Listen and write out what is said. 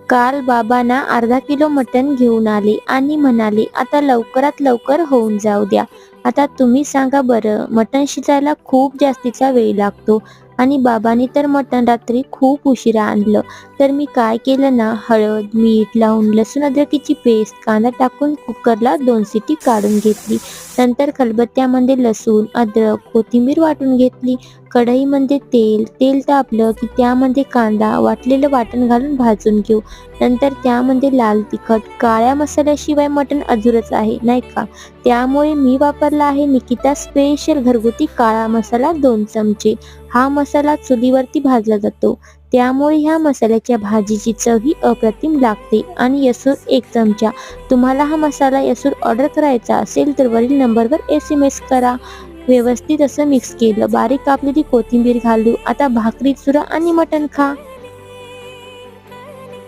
काल बाबा ना अर्धा किलो मटण घेऊन आले आणि म्हणाले आता लवकरात लवकर होऊन जाऊ द्या. आता तुम्ही सांगा बरं, मटण शिजायला खूप जास्तीचा वेळ लागतो आणि बाबांनी तर मटण रात्री खूप उशिरा आणलं. तर मी काय केलं ना, हळद मीठ लावून लसूण अद्रकीची पेस्ट कांदा टाकून कुकरला 2 शिटी काढून घेतली. नंतर खलबत्त्यामध्ये लसूण अद्रक कोथिंबीर वाटून घेतली. कढईमध्ये तेल तापलं की त्यामध्ये कांदा वाटलेलं वाटण घालून भाजून घेऊ. नंतर त्यामध्ये लाल तिखट, काळ्या मसाल्याशिवाय मटण अधुरच आहे नाही का. त्यामुळे मी वापरला आहे निकिता स्पेशल घरगुती काळा मसाला 2 चमचे. हा मसाला चुलीवरती भाजला जातो, त्यामुळे ह्या मसाल्याच्या भाजीची चव ही अप्रतिम लागते. आणि यसूर 1 चमचा. तुम्हाला हा मसाला यसूर ऑर्डर करायचा असेल तर वरील नंबरवर SMS करा. व्यवस्थित असं मिक्स केलं. बारीक कापलेली कोथिंबीर घालू. आता भाकरी चुरा आणि मटण खा.